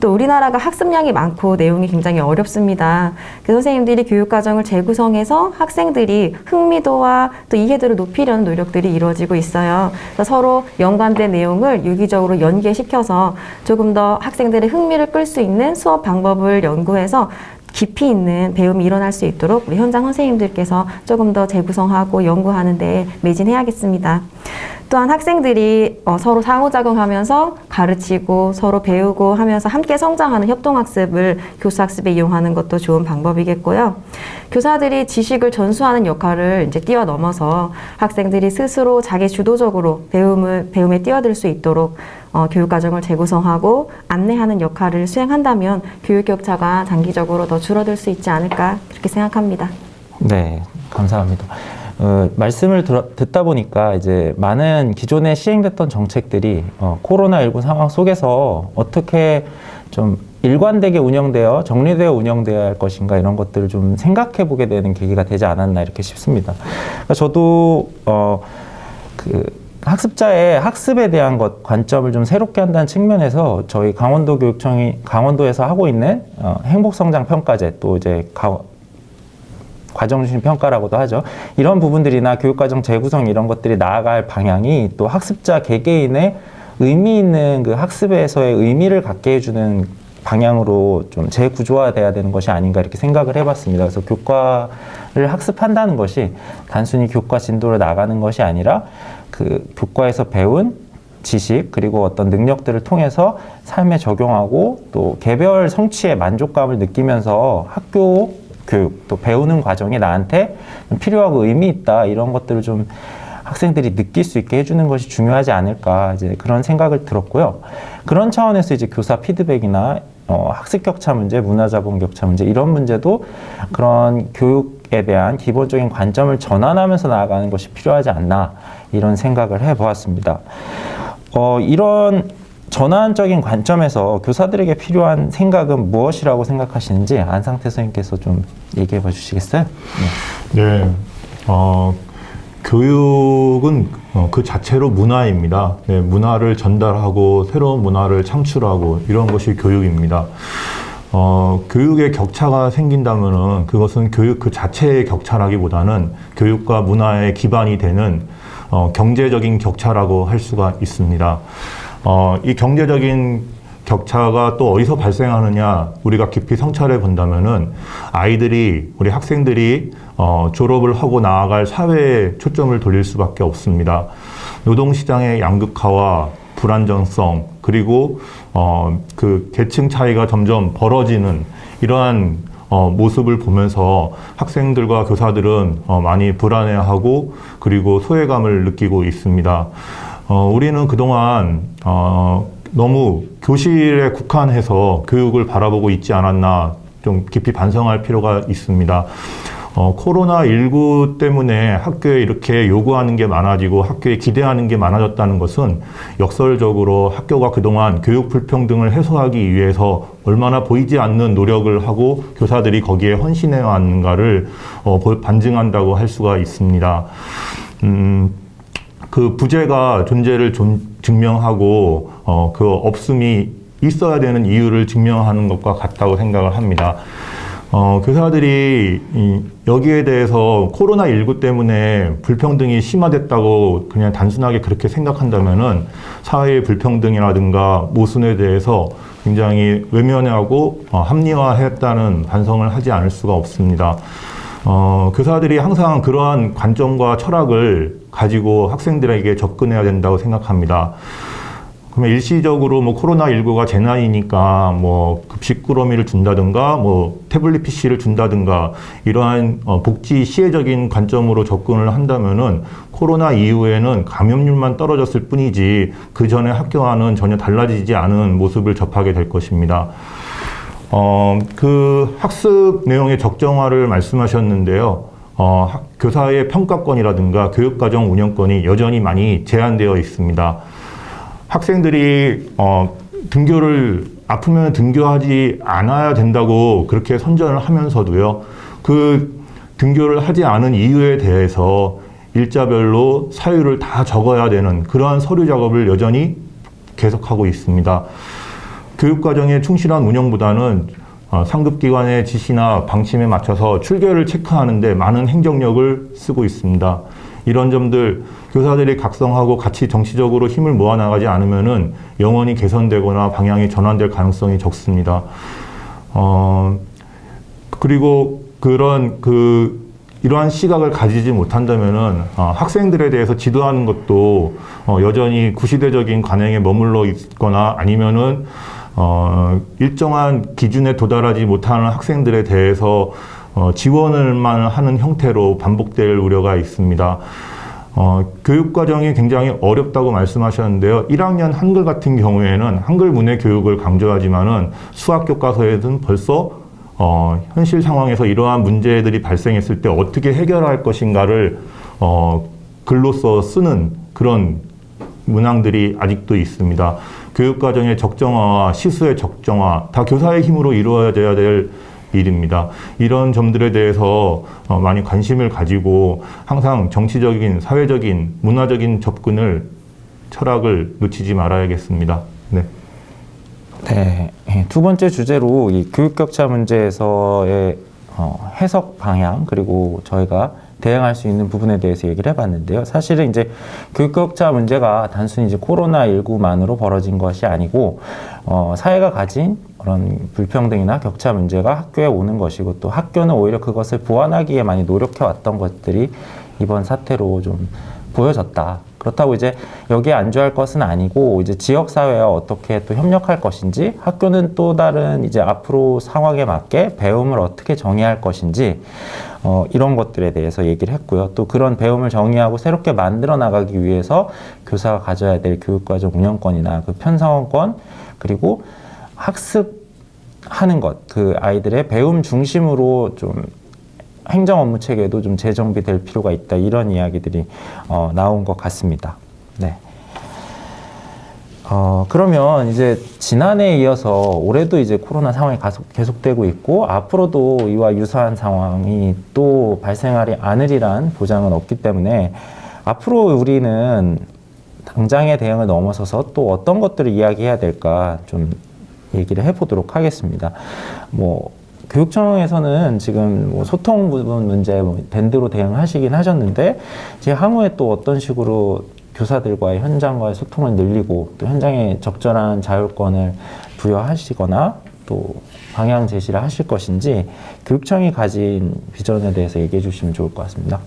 또 우리나라가 학습량이 많고 내용이 굉장히 어렵습니다. 그 선생님들이 교육과정을 재구성해서 학생들이 흥미도와 또 이해도를 높이려는 노력들이 이루어지고 있어요. 그래서 서로 연관된 내용을 유기적으로 연계시켜서 조금 더 학생들의 흥미를 끌 수 있는 수업 방법을 연구해서 깊이 있는 배움이 일어날 수 있도록 우리 현장 선생님들께서 조금 더 재구성하고 연구하는 데 매진해야겠습니다. 또한 학생들이 서로 상호작용하면서 가르치고 서로 배우고 하면서 함께 성장하는 협동학습을 교수학습에 이용하는 것도 좋은 방법이겠고요. 교사들이 지식을 전수하는 역할을 이제 뛰어넘어서 학생들이 스스로 자기 주도적으로 배움에 뛰어들 수 있도록 교육과정을 재구성하고 안내하는 역할을 수행한다면 교육 격차가 장기적으로 더 줄어들 수 있지 않을까 그렇게 생각합니다. 네, 감사합니다. 말씀을 듣다 보니까 이제 많은 기존에 시행됐던 정책들이 코로나19 상황 속에서 어떻게 좀 일관되게 운영되어 정리되어 운영되어야 할 것인가, 이런 것들을 좀 생각해 보게 되는 계기가 되지 않았나 이렇게 싶습니다. 그러니까 저도 학습자의 학습에 대한 관점을 좀 새롭게 한다는 측면에서 저희 강원도 교육청이 강원도에서 하고 있는 행복성장 평가제, 또 이제 과정중심 평가라고도 하죠. 이런 부분들이나 교육과정 재구성 이런 것들이 나아갈 방향이 또 학습자 개개인의 의미 있는 그 학습에서의 의미를 갖게 해주는 방향으로 좀 재구조화돼야 되는 것이 아닌가 이렇게 생각을 해봤습니다. 그래서 교과를 학습한다는 것이 단순히 교과 진도를 나가는 것이 아니라 그 교과에서 배운 지식 그리고 어떤 능력들을 통해서 삶에 적용하고 또 개별 성취의 만족감을 느끼면서 학교 교육 또 배우는 과정이 나한테 필요하고 의미 있다, 이런 것들을 좀 학생들이 느낄 수 있게 해주는 것이 중요하지 않을까, 이제 그런 생각을 들었고요. 그런 차원에서 이제 교사 피드백이나 학습 격차 문제, 문화자본 격차 문제, 이런 문제도 그런 교육에 대한 기본적인 관점을 전환하면서 나아가는 것이 필요하지 않나, 이런 생각을 해보았습니다. 이런 전환적인 관점에서 교사들에게 필요한 생각은 무엇이라고 생각하시는지 안상태 선생님께서 좀 얘기해 봐 주시겠어요? 네. 교육은 그 자체로 문화입니다. 네, 문화를 전달하고 새로운 문화를 창출하고 이런 것이 교육입니다. 교육의 격차가 생긴다면은 그것은 교육 그 자체의 격차라기보다는 교육과 문화의 기반이 되는 경제적인 격차라고 할 수가 있습니다. 이 경제적인 격차가 또 어디서 발생하느냐 우리가 깊이 성찰해 본다면은 우리 학생들이 졸업을 하고 나아갈 사회에 초점을 돌릴 수밖에 없습니다. 노동시장의 양극화와 불안정성 그리고 그 계층 차이가 점점 벌어지는 이러한 모습을 보면서 학생들과 교사들은 많이 불안해하고 그리고 소외감을 느끼고 있습니다. 우리는 그동안 너무 교실에 국한해서 교육을 바라보고 있지 않았나 좀 깊이 반성할 필요가 있습니다. 코로나19 때문에 학교에 이렇게 요구하는 게 많아지고 학교에 기대하는 게 많아졌다는 것은 역설적으로 학교가 그동안 교육 불평등을 해소하기 위해서 얼마나 보이지 않는 노력을 하고 교사들이 거기에 헌신해 왔는가를 반증한다고 할 수가 있습니다. 그 부재가 존재를 증명하고 그 없음이 있어야 되는 이유를 증명하는 것과 같다고 생각을 합니다. 교사들이 여기에 대해서 코로나19 때문에 불평등이 심화됐다고 그냥 단순하게 그렇게 생각한다면은 사회의 불평등이라든가 모순에 대해서 굉장히 외면하고 합리화했다는 반성을 하지 않을 수가 없습니다. 교사들이 항상 그러한 관점과 철학을 가지고 학생들에게 접근해야 된다고 생각합니다. 그러면 일시적으로 코로나19가 재난이니까 급식 꾸러미를 준다든가 태블릿 PC를 준다든가 이러한 복지 시혜적인 관점으로 접근을 한다면은 코로나 이후에는 감염률만 떨어졌을 뿐이지 그 전에 학교와는 전혀 달라지지 않은 모습을 접하게 될 것입니다. 그 학습 내용의 적정화를 말씀하셨는데요. 교사의 평가권이라든가 교육과정 운영권이 여전히 많이 제한되어 있습니다. 학생들이 등교를 아프면 등교하지 않아야 된다고 그렇게 선전을 하면서도요. 그 등교를 하지 않은 이유에 대해서 일자별로 사유를 다 적어야 되는 그러한 서류 작업을 여전히 계속하고 있습니다. 교육과정의 충실한 운영보다는 상급기관의 지시나 방침에 맞춰서 출결을 체크하는데 많은 행정력을 쓰고 있습니다. 이런 점들 교사들이 각성하고 같이 정치적으로 힘을 모아나가지 않으면은 영원히 개선되거나 방향이 전환될 가능성이 적습니다. 그리고 이러한 시각을 가지지 못한다면은 학생들에 대해서 지도하는 것도 여전히 구시대적인 관행에 머물러 있거나 아니면은 일정한 기준에 도달하지 못하는 학생들에 대해서 지원을만 하는 형태로 반복될 우려가 있습니다. 교육과정이 굉장히 어렵다고 말씀하셨는데요. 1학년 한글 같은 경우에는 한글 문해 교육을 강조하지만은 수학 교과서에는 벌써 현실 상황에서 이러한 문제들이 발생했을 때 어떻게 해결할 것인가를 글로써 쓰는 그런 문항들이 아직도 있습니다. 교육과정의 적정화와 시수의 적정화, 다 교사의 힘으로 이루어져야 될 일입니다. 이런 점들에 대해서 많이 관심을 가지고 항상 정치적인, 사회적인, 문화적인 접근을, 철학을 놓치지 말아야겠습니다. 네. 네. 두 번째 주제로 이 교육격차 문제에서의 해석 방향, 그리고 저희가 대응할 수 있는 부분에 대해서 얘기를 해봤는데요. 사실은 이제 교육격차 문제가 단순히 이제 코로나19만으로 벌어진 것이 아니고, 사회가 가진 그런 불평등이나 격차 문제가 학교에 오는 것이고, 또 학교는 오히려 그것을 보완하기에 많이 노력해왔던 것들이 이번 사태로 좀 보여졌다. 그렇다고 이제 여기에 안주할 것은 아니고, 이제 지역사회와 어떻게 또 협력할 것인지, 학교는 또 다른 이제 앞으로 상황에 맞게 배움을 어떻게 정의할 것인지, 이런 것들에 대해서 얘기를 했고요. 또 그런 배움을 정의하고 새롭게 만들어 나가기 위해서 교사가 가져야 될 교육과정 운영권이나 그 편성권, 그리고 학습하는 것, 그 아이들의 배움 중심으로 좀 행정 업무 체계도 좀 재정비될 필요가 있다. 이런 이야기들이 나온 것 같습니다. 네. 그러면 이제 지난해에 이어서 올해도 이제 코로나 상황이 계속되고 있고 앞으로도 이와 유사한 상황이 또 발생하지 않으리란 보장은 없기 때문에 앞으로 우리는 당장의 대응을 넘어서서 또 어떤 것들을 이야기해야 될까 좀 얘기를 해보도록 하겠습니다. 교육청에서는 지금 소통 부분 문제 밴드로 대응하시긴 하셨는데 이제 향후에 또 어떤 식으로 교사들과의 현장과의 소통을 늘리고 또 현장에 적절한 자율권을 부여하시거나 또 방향 제시를 하실 것인지 교육청이 가진 비전에 대해서 얘기해 주시면 좋을 것 같습니다.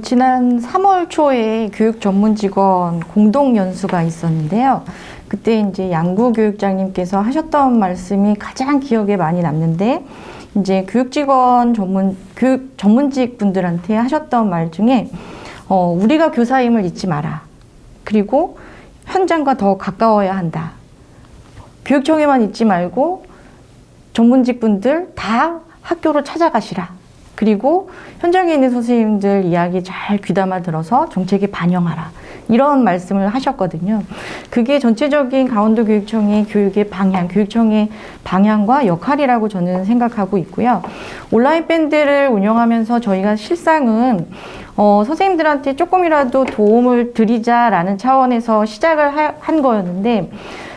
지난 3월 초에 교육 전문 직원 공동 연수가 있었는데요. 그때 이제 양구 교육장님께서 하셨던 말씀이 가장 기억에 많이 남는데, 이제 교육 전문직 분들한테 하셨던 말 중에, 우리가 교사임을 잊지 마라. 그리고 현장과 더 가까워야 한다. 교육청에만 있지 말고 전문직 분들 다 학교로 찾아가시라. 그리고 현장에 있는 선생님들 이야기 잘 귀담아 들어서 정책에 반영하라. 이런 말씀을 하셨거든요. 그게 전체적인 강원도 교육청의 교육의 방향, 교육청의 방향과 역할이라고 저는 생각하고 있고요. 온라인 밴드를 운영하면서 저희가 실상은 선생님들한테 조금이라도 도움을 드리자라는 차원에서 시작을 한 거였는데,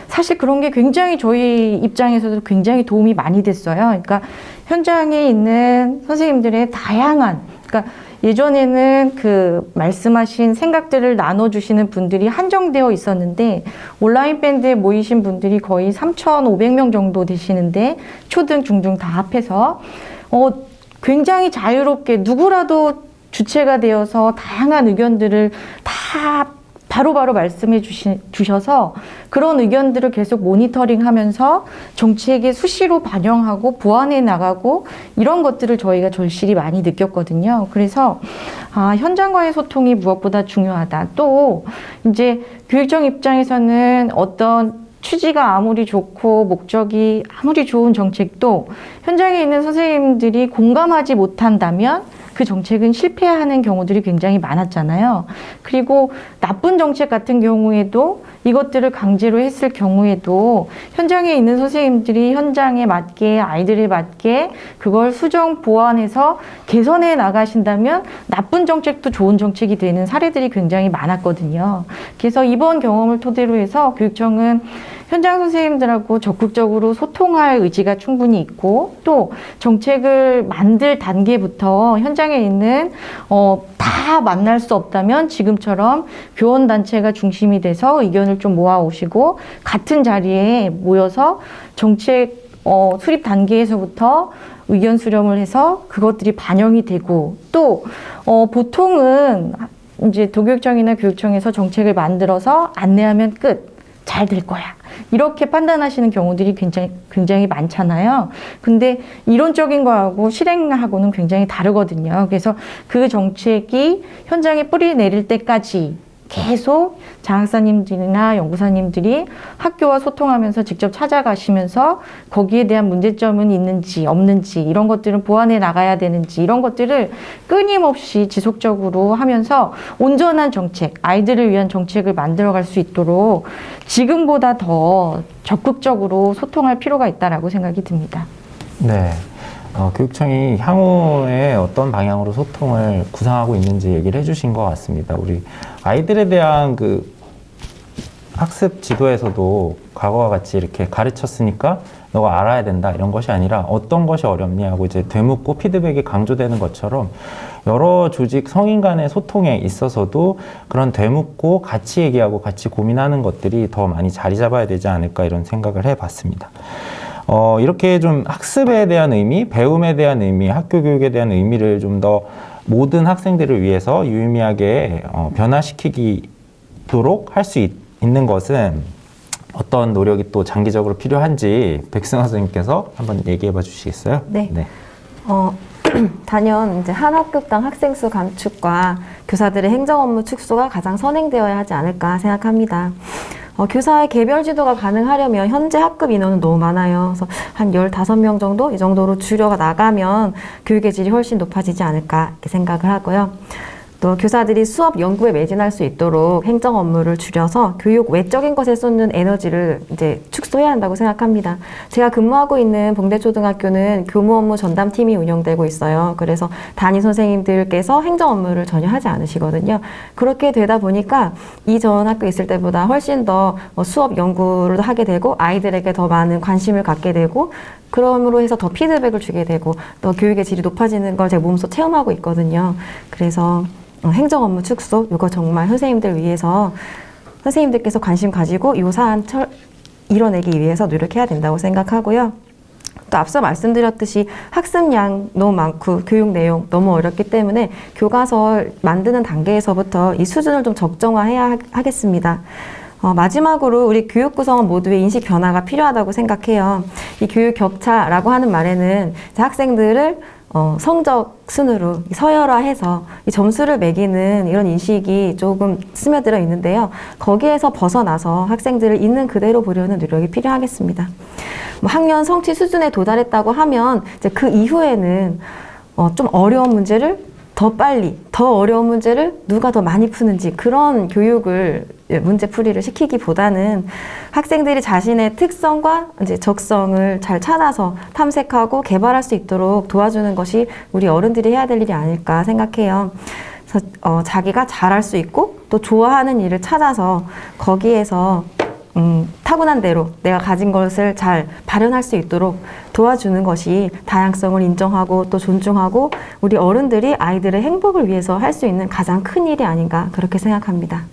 사실 그런 게 굉장히 저희 입장에서도 굉장히 도움이 많이 됐어요. 그러니까 현장에 있는 선생님들의 다양한, 그러니까 예전에는 그 말씀하신 생각들을 나눠주시는 분들이 한정되어 있었는데, 온라인 밴드에 모이신 분들이 거의 3,500명 정도 되시는데, 초등, 중등 다 합해서 굉장히 자유롭게 누구라도 주체가 되어서 다양한 의견들을 다 바로바로 말씀해 주셔서 그런 의견들을 계속 모니터링 하면서 정책에 수시로 반영하고 보완해 나가고, 이런 것들을 저희가 절실히 많이 느꼈거든요. 그래서 현장과의 소통이 무엇보다 중요하다. 또 이제 교육청 입장에서는 어떤 취지가 아무리 좋고 목적이 아무리 좋은 정책도 현장에 있는 선생님들이 공감하지 못한다면 그 정책은 실패하는 경우들이 굉장히 많았잖아요. 그리고 나쁜 정책 같은 경우에도 이것들을 강제로 했을 경우에도 현장에 있는 선생님들이 현장에 맞게, 아이들에 맞게 그걸 수정 보완해서 개선해 나가신다면 나쁜 정책도 좋은 정책이 되는 사례들이 굉장히 많았거든요. 그래서 이번 경험을 토대로 해서 교육청은 현장 선생님들하고 적극적으로 소통할 의지가 충분히 있고, 또 정책을 만들 단계부터 현장에 있는 다 만날 수 없다면 지금처럼 교원단체가 중심이 돼서 의견을 좀 모아오시고 같은 자리에 모여서 정책 수립 단계에서부터 의견 수렴을 해서 그것들이 반영이 되고, 또 보통은 이제 도교육청이나 교육청에서 정책을 만들어서 안내하면 끝, 잘 될 거야, 이렇게 판단하시는 경우들이 굉장히 많잖아요. 근데 이론적인 거하고 실행하고는 굉장히 다르거든요. 그래서 그 정책이 현장에 뿌리 내릴 때까지 계속 장학사님들이나 연구사님들이 학교와 소통하면서 직접 찾아가시면서 거기에 대한 문제점은 있는지 없는지, 이런 것들은 보완해 나가야 되는지, 이런 것들을 끊임없이 지속적으로 하면서 온전한 정책, 아이들을 위한 정책을 만들어갈 수 있도록 지금보다 더 적극적으로 소통할 필요가 있다라고 생각이 듭니다. 네. 교육청이 향후에 어떤 방향으로 소통을 구상하고 있는지 얘기를 해주신 것 같습니다. 우리 아이들에 대한 그 학습 지도에서도 과거와 같이 이렇게 가르쳤으니까 너가 알아야 된다, 이런 것이 아니라 어떤 것이 어렵니 하고 이제 되묻고 피드백이 강조되는 것처럼 여러 조직 성인 간의 소통에 있어서도 그런 되묻고 같이 얘기하고 같이 고민하는 것들이 더 많이 자리 잡아야 되지 않을까, 이런 생각을 해봤습니다. 이렇게 좀 학습에 대한 의미, 배움에 대한 의미, 학교 교육에 대한 의미를 좀 더 모든 학생들을 위해서 유의미하게 변화시키도록 할 수 있는 것은 어떤 노력이 또 장기적으로 필요한지 백승화 선생님께서 한번 얘기해 봐 주시겠어요? 네. 단연 이제 한 학급당 학생 수 감축과 교사들의 행정 업무 축소가 가장 선행되어야 하지 않을까 생각합니다. 교사의 개별 지도가 가능하려면 현재 학급 인원은 너무 많아요. 그래서 한 15명 정도? 이 정도로 줄여 나가면 교육의 질이 훨씬 높아지지 않을까 이렇게 생각을 하고요. 또 교사들이 수업 연구에 매진할 수 있도록 행정 업무를 줄여서 교육 외적인 것에 쏟는 에너지를 이제 축소해야 한다고 생각합니다. 제가 근무하고 있는 봉대초등학교는 교무 업무 전담팀이 운영되고 있어요. 그래서 담임 선생님들께서 행정 업무를 전혀 하지 않으시거든요. 그렇게 되다 보니까 이전 학교 있을 때보다 훨씬 더 수업 연구를 하게 되고 아이들에게 더 많은 관심을 갖게 되고 그럼으로 해서 더 피드백을 주게 되고 또 교육의 질이 높아지는 걸 제가 몸소 체험하고 있거든요. 그래서 행정 업무 축소, 이거 정말 선생님들 위해서 선생님들께서 관심 가지고 이 사안 이뤄내기 위해서 노력해야 된다고 생각하고요. 또 앞서 말씀드렸듯이 학습량 너무 많고 교육 내용 너무 어렵기 때문에 교과서 만드는 단계에서부터 이 수준을 좀 적정화해야 하겠습니다. 마지막으로 우리 교육 구성원 모두의 인식 변화가 필요하다고 생각해요. 이 교육 격차라고 하는 말에는 학생들을 성적 순으로 서열화해서 이 점수를 매기는 이런 인식이 조금 스며들어 있는데요. 거기에서 벗어나서 학생들을 있는 그대로 보려는 노력이 필요하겠습니다. 학년 성취 수준에 도달했다고 하면 이제 그 이후에는 좀 어려운 문제를 더 빨리, 더 어려운 문제를 누가 더 많이 푸는지 그런 교육을 문제풀이를 시키기보다는 학생들이 자신의 특성과 이제 적성을 잘 찾아서 탐색하고 개발할 수 있도록 도와주는 것이 우리 어른들이 해야 될 일이 아닐까 생각해요. 그래서 자기가 잘할 수 있고 또 좋아하는 일을 찾아서 거기에서 타고난 대로 내가 가진 것을 잘 발현할 수 있도록 도와주는 것이 다양성을 인정하고 또 존중하고 우리 어른들이 아이들의 행복을 위해서 할 수 있는 가장 큰 일이 아닌가 그렇게 생각합니다.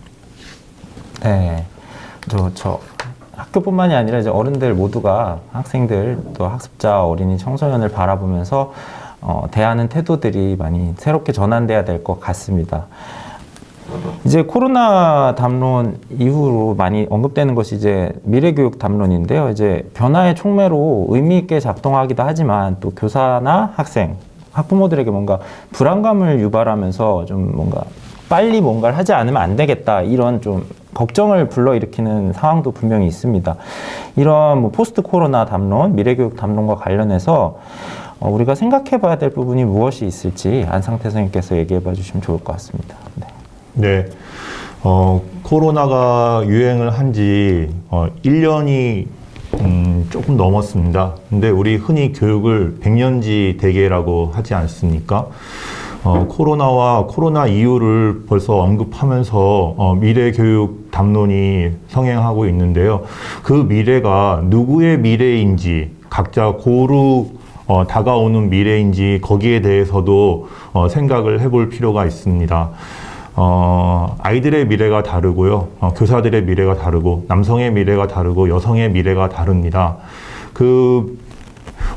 네, 저 학교뿐만이 아니라 이제 어른들 모두가 학생들 또 학습자, 어린이, 청소년을 바라보면서 대하는 태도들이 많이 새롭게 전환돼야 될 것 같습니다. 이제 코로나 담론 이후로 많이 언급되는 것이 이제 미래교육 담론인데요. 이제 변화의 촉매로 의미 있게 작동하기도 하지만 또 교사나 학생, 학부모들에게 뭔가 불안감을 유발하면서 좀 뭔가 빨리 뭔가를 하지 않으면 안 되겠다 이런 좀 걱정을 불러일으키는 상황도 분명히 있습니다. 이런 뭐 포스트 코로나 담론, 미래교육 담론과 관련해서 우리가 생각해 봐야 될 부분이 무엇이 있을지 안상태 선생님께서 얘기해 봐 주시면 좋을 것 같습니다. 네. 네, 코로나가 유행을 한 지 1년이 조금 넘었습니다. 근데 우리 흔히 교육을 100년지 대계라고 하지 않습니까? 코로나와 코로나 이후를 벌써 언급하면서 미래 교육 담론이 성행하고 있는데요. 그 미래가 누구의 미래인지 각자 고루 다가오는 미래인지 거기에 대해서도 생각을 해볼 필요가 있습니다. 아이들의 미래가 다르고요. 교사들의 미래가 다르고 남성의 미래가 다르고 여성의 미래가 다릅니다.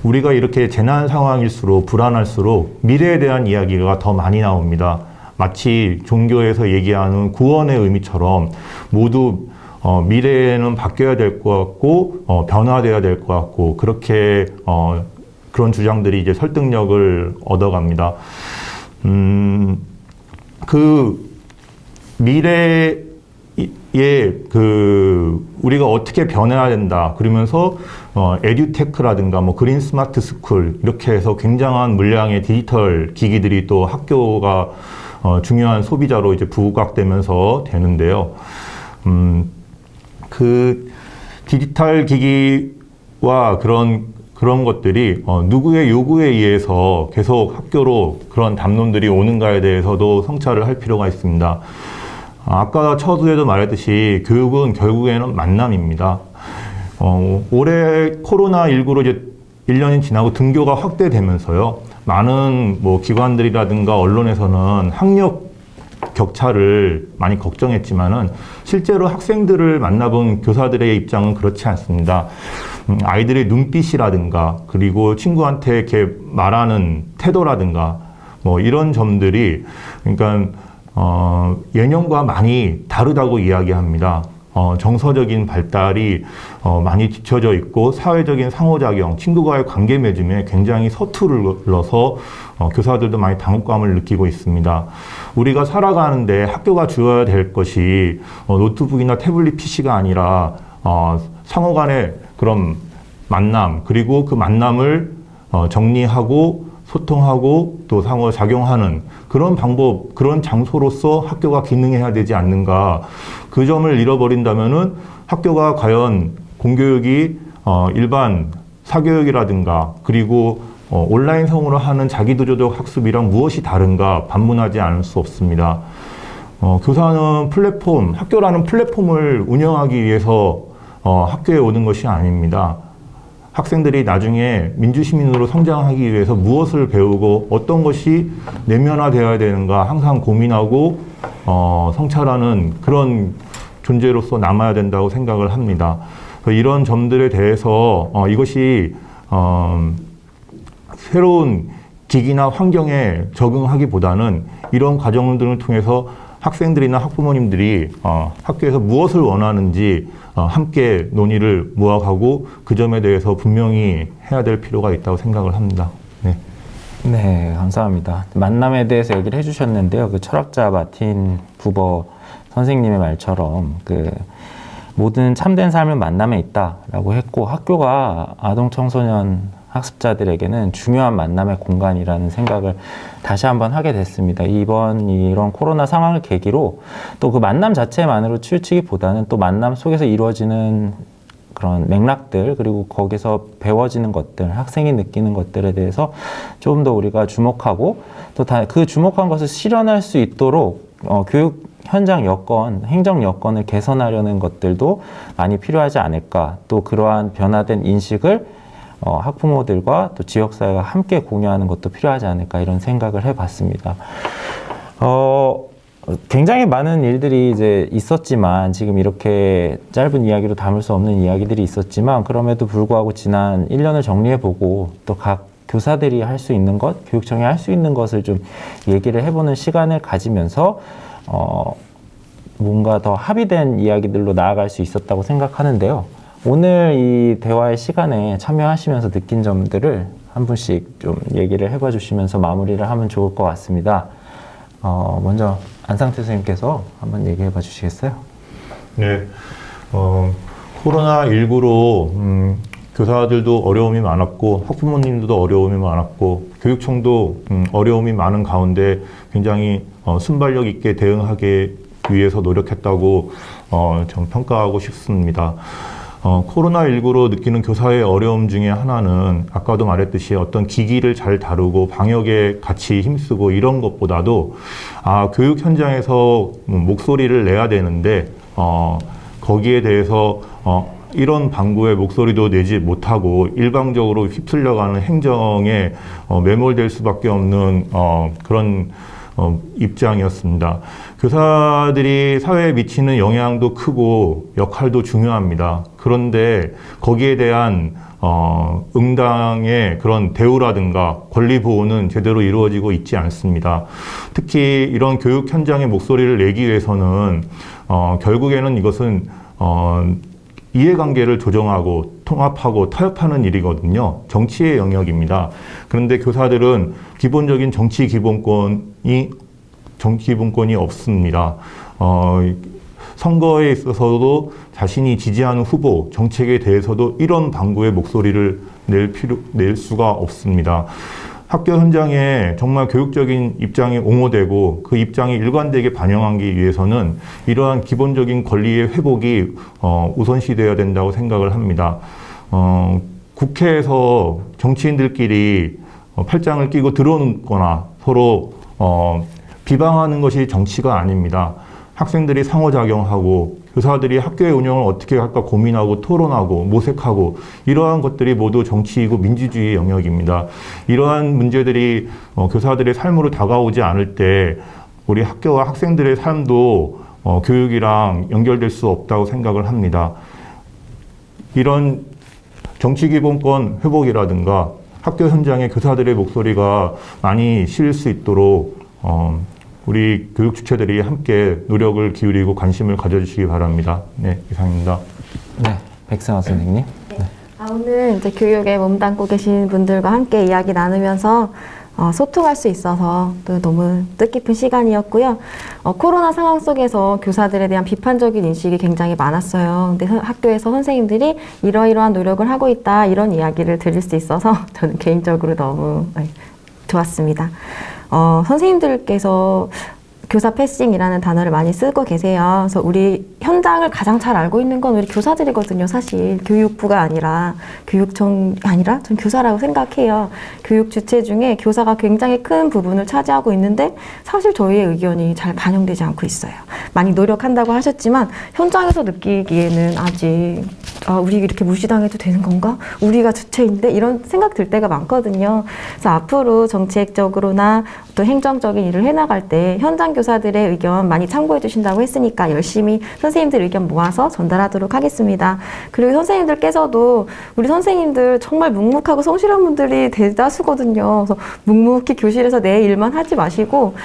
우리가 이렇게 재난 상황일수록 불안할수록 미래에 대한 이야기가 더 많이 나옵니다. 마치 종교에서 얘기하는 구원의 의미처럼 모두 미래에는 바뀌어야 될 것 같고 변화돼야 될 것 같고 그렇게 그런 주장들이 이제 설득력을 얻어갑니다. 미래에 우리가 어떻게 변해야 된다 그러면서 에듀테크라든가 뭐 그린 스마트 스쿨 이렇게 해서 굉장한 물량의 디지털 기기들이 또 학교가 중요한 소비자로 이제 부각되면서 되는데요. 그 디지털 기기와 그런 것들이 누구의 요구에 의해서 계속 학교로 그런 담론들이 오는가에 대해서도 성찰을 할 필요가 있습니다. 아까 처두에도 말했듯이 교육은 결국에는 만남입니다. 올해 코로나19로 이제 1년이 지나고 등교가 확대되면서요. 많은 뭐 기관들이라든가 언론에서는 학력 격차를 많이 걱정했지만은 실제로 학생들을 만나본 교사들의 입장은 그렇지 않습니다. 아이들의 눈빛이라든가 그리고 친구한테 이렇게 말하는 태도라든가 뭐 이런 점들이 그러니까 예년과 많이 다르다고 이야기합니다. 정서적인 발달이 많이 뒤처져 있고 사회적인 상호작용, 친구와의 관계 맺음에 굉장히 서투르러서 교사들도 많이 당혹감을 느끼고 있습니다. 우리가 살아가는데 학교가 주어야 될 것이 노트북이나 태블릿 PC가 아니라 상호 간의 그런 만남, 그리고 그 만남을 정리하고 소통하고 또 상호작용하는 그런 방법, 그런 장소로서 학교가 기능해야 되지 않는가. 그 점을 잃어버린다면은 학교가 과연 공교육이 일반 사교육이라든가 그리고 온라인성으로 하는 자기도조적 학습이랑 무엇이 다른가 반문하지 않을 수 없습니다. 교사는 플랫폼, 학교라는 플랫폼을 운영하기 위해서 학교에 오는 것이 아닙니다. 학생들이 나중에 민주시민으로 성장하기 위해서 무엇을 배우고 어떤 것이 내면화되어야 되는가 항상 고민하고 성찰하는 그런 존재로서 남아야 된다고 생각을 합니다. 이런 점들에 대해서 이것이 새로운 기기나 환경에 적응하기보다는 이런 과정들을 통해서 학생들이나 학부모님들이 학교에서 무엇을 원하는지 함께 논의를 모아가고 그 점에 대해서 분명히 해야 될 필요가 있다고 생각을 합니다. 네. 네, 감사합니다. 만남에 대해서 얘기를 해주셨는데요. 그 철학자 마틴 부버 선생님의 말처럼 그 모든 참된 삶은 만남에 있다라고 했고 학교가 아동 청소년 학습자들에게는 중요한 만남의 공간이라는 생각을 다시 한번 하게 됐습니다. 이번 이런 코로나 상황을 계기로 또 그 만남 자체만으로 치우치기보다는 또 만남 속에서 이루어지는 그런 맥락들 그리고 거기서 배워지는 것들, 학생이 느끼는 것들에 대해서 조금 더 우리가 주목하고 또 그 주목한 것을 실현할 수 있도록 교육 현장 여건, 행정 여건을 개선하려는 것들도 많이 필요하지 않을까. 또 그러한 변화된 인식을 학부모들과 또 지역사회가 함께 공유하는 것도 필요하지 않을까 이런 생각을 해봤습니다. 굉장히 많은 일들이 이제 있었지만 지금 이렇게 짧은 이야기로 담을 수 없는 이야기들이 있었지만 그럼에도 불구하고 지난 1년을 정리해보고 또 각 교사들이 할 수 있는 것, 교육청이 할 수 있는 것을 좀 얘기를 해보는 시간을 가지면서 뭔가 더 합의된 이야기들로 나아갈 수 있었다고 생각하는데요. 오늘 이 대화의 시간에 참여하시면서 느낀 점들을 한 분씩 좀 얘기를 해봐 주시면서 마무리를 하면 좋을 것 같습니다. 먼저 안상태 선생님께서 한번 얘기해 봐 주시겠어요? 네. 코로나19로 교사들도 어려움이 많았고 학부모님들도 어려움이 많았고 교육청도 어려움이 많은 가운데 굉장히 순발력 있게 대응하기 위해서 노력했다고 좀 평가하고 싶습니다. 코로나19로 느끼는 교사의 어려움 중에 하나는 아까도 말했듯이 어떤 기기를 잘 다루고 방역에 같이 힘쓰고 이런 것보다도 교육 현장에서 목소리를 내야 되는데 거기에 대해서 이런 방구의 목소리도 내지 못하고 일방적으로 휩쓸려가는 행정에 매몰될 수밖에 없는 그런 입장이었습니다. 교사들이 사회에 미치는 영향도 크고 역할도 중요합니다. 그런데 거기에 대한 응당의 그런 대우라든가 권리 보호는 제대로 이루어지고 있지 않습니다. 특히 이런 교육 현장의 목소리를 내기 위해서는 결국에는 이것은 이해관계를 조정하고 통합하고 타협하는 일이거든요. 정치의 영역입니다. 그런데 교사들은 기본적인 정치 기본권이 없습니다. 선거에 있어서도 자신이 지지하는 후보, 정책에 대해서도 이런 방구의 목소리를 낼 수가 없습니다. 학교 현장에 정말 교육적인 입장이 옹호되고 그 입장이 일관되게 반영하기 위해서는 이러한 기본적인 권리의 회복이 우선시되어야 된다고 생각을 합니다. 국회에서 정치인들끼리 팔짱을 끼고 들어오거나 서로 비방하는 것이 정치가 아닙니다. 학생들이 상호작용하고 교사들이 학교의 운영을 어떻게 할까 고민하고 토론하고 모색하고 이러한 것들이 모두 정치이고 민주주의의 영역입니다. 이러한 문제들이 교사들의 삶으로 다가오지 않을 때 우리 학교와 학생들의 삶도 교육이랑 연결될 수 없다고 생각을 합니다. 이런 정치기본권 회복이라든가 학교 현장에 교사들의 목소리가 많이 실릴 수 있도록 우리 교육 주체들이 함께 노력을 기울이고 관심을 가져주시기 바랍니다. 네, 이상입니다. 네, 백승아 선생님. 네. 오늘 이제 교육에 몸담고 계신 분들과 함께 이야기 나누면서 소통할 수 있어서 또 너무 뜻깊은 시간이었고요. 코로나 상황 속에서 교사들에 대한 비판적인 인식이 굉장히 많았어요. 근데 학교에서 선생님들이 이러이러한 노력을 하고 있다 이런 이야기를 들을 수 있어서 저는 개인적으로 너무 두었습니다. 선생님들께서 교사 패싱이라는 단어를 많이 쓰고 계세요. 그래서 우리 현장을 가장 잘 알고 있는 건 우리 교사들이거든요. 사실 교육부가 아니라 교육청이 아니라 전 교사라고 생각해요. 교육 주체 중에 교사가 굉장히 큰 부분을 차지하고 있는데 사실 저희의 의견이 잘 반영되지 않고 있어요. 많이 노력한다고 하셨지만 현장에서 느끼기에는 아직 우리 이렇게 무시당해도 되는 건가? 우리가 주체인데? 이런 생각 들 때가 많거든요. 그래서 앞으로 정책적으로나 또 행정적인 일을 해나갈 때 현장 교사들의 의견 많이 참고해 주신다고 했으니까 열심히 선생님들 의견 모아서 전달하도록 하겠습니다. 그리고 선생님들께서도 우리 선생님들 정말 묵묵하고 성실한 분들이 대다수거든요. 그래서 묵묵히 교실에서 내 일만 하지 마시고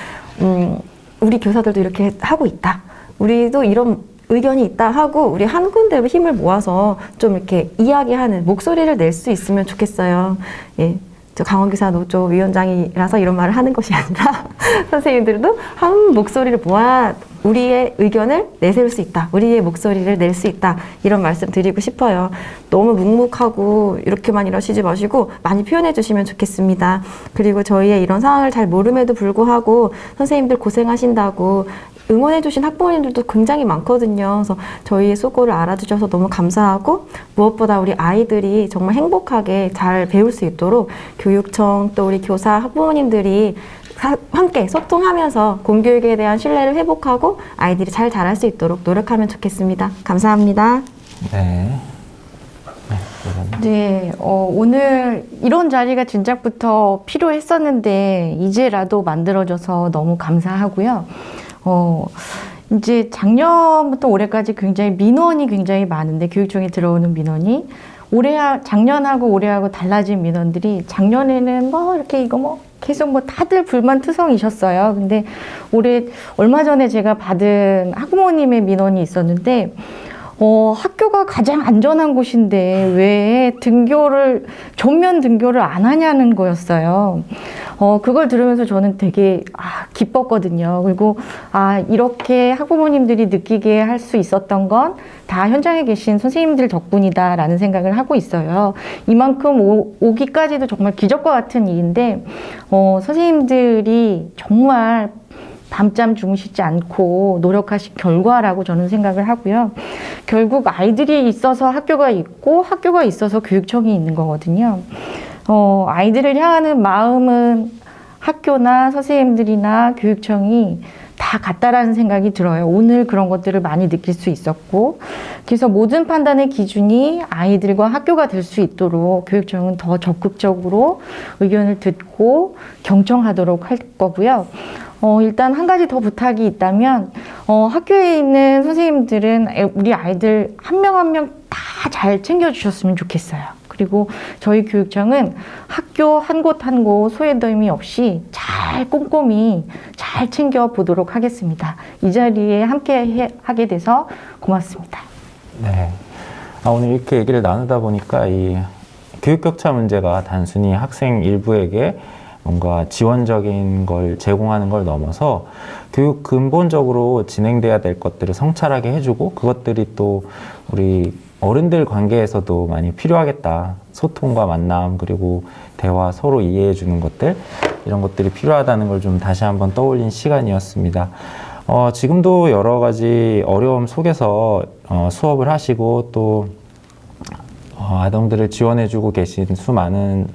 우리 교사들도 이렇게 하고 있다. 우리도 이런 의견이 있다 하고 우리 한 군데로 힘을 모아서 좀 이렇게 이야기하는 목소리를 낼 수 있으면 좋겠어요. 예. 저 강원교사 노조 위원장이라서 이런 말을 하는 것이 아니라 선생님들도 한 목소리를 모아 우리의 의견을 내세울 수 있다. 우리의 목소리를 낼 수 있다. 이런 말씀 드리고 싶어요. 너무 묵묵하고 이렇게만 이러시지 마시고 많이 표현해 주시면 좋겠습니다. 그리고 저희의 이런 상황을 잘 모름에도 불구하고 선생님들 고생하신다고 응원해주신 학부모님들도 굉장히 많거든요. 그래서 저희의 수고를 알아주셔서 너무 감사하고 무엇보다 우리 아이들이 정말 행복하게 잘 배울 수 있도록 교육청 또 우리 교사 학부모님들이 함께 소통하면서 공교육에 대한 신뢰를 회복하고 아이들이 잘 자랄 수 있도록 노력하면 좋겠습니다. 감사합니다. 네. 네, 오늘 이런 자리가 진작부터 필요했었는데 이제라도 만들어져서 너무 감사하고요. 이제 작년부터 올해까지 굉장히 민원이 굉장히 많은데 교육청에 들어오는 민원이 작년하고 올해하고 달라진 민원들이 작년에는 이렇게 이거 계속 다들 불만투성이셨어요. 근데 올해 얼마 전에 제가 받은 학부모님의 민원이 있었는데 학교가 가장 안전한 곳인데 왜 전면 등교를 안 하냐는 거였어요. 그걸 들으면서 저는 되게 기뻤거든요. 그리고 이렇게 학부모님들이 느끼게 할 수 있었던 건 다 현장에 계신 선생님들 덕분이다라는 생각을 하고 있어요. 이만큼 오기까지도 정말 기적과 같은 일인데 선생님들이 정말 밤잠 주무시지 않고 노력하신 결과라고 저는 생각을 하고요. 결국 아이들이 있어서 학교가 있고 학교가 있어서 교육청이 있는 거거든요. 아이들을 향하는 마음은 학교나 선생님들이나 교육청이 다 같다라는 생각이 들어요. 오늘 그런 것들을 많이 느낄 수 있었고, 그래서 모든 판단의 기준이 아이들과 학교가 될 수 있도록 교육청은 더 적극적으로 의견을 듣고 경청하도록 할 거고요. 일단 한 가지 더 부탁이 있다면, 학교에 있는 선생님들은 우리 아이들 한 명 한 명 다 잘 챙겨주셨으면 좋겠어요. 그리고 저희 교육청은 학교 한 곳 한 곳 소외됨이 없이 잘 꼼꼼히 잘 챙겨보도록 하겠습니다. 이 자리에 함께 하게 돼서 고맙습니다. 네. 오늘 이렇게 얘기를 나누다 보니까 이 교육 격차 문제가 단순히 학생 일부에게 뭔가 지원적인 걸 제공하는 걸 넘어서 교육 근본적으로 진행돼야 될 것들을 성찰하게 해주고 그것들이 또 우리 어른들 관계에서도 많이 필요하겠다. 소통과 만남 그리고 대화 서로 이해해 주는 것들 이런 것들이 필요하다는 걸 좀 다시 한번 떠올린 시간이었습니다. 지금도 여러 가지 어려움 속에서 수업을 하시고 또 아동들을 지원해 주고 계신 수많은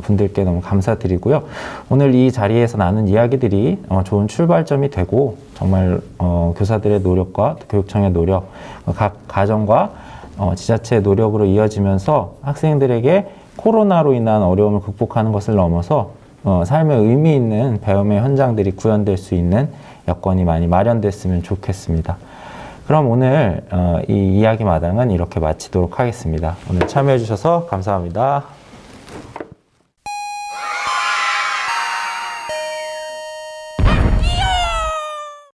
분들께 너무 감사드리고요. 오늘 이 자리에서 나눈 이야기들이 좋은 출발점이 되고 정말 교사들의 노력과 교육청의 노력, 각 가정과 지자체의 노력으로 이어지면서 학생들에게 코로나로 인한 어려움을 극복하는 것을 넘어서 삶의 의미 있는 배움의 현장들이 구현될 수 있는 여건이 많이 마련됐으면 좋겠습니다. 그럼 오늘 이 이야기 마당은 이렇게 마치도록 하겠습니다. 오늘 참여해 주셔서 감사합니다.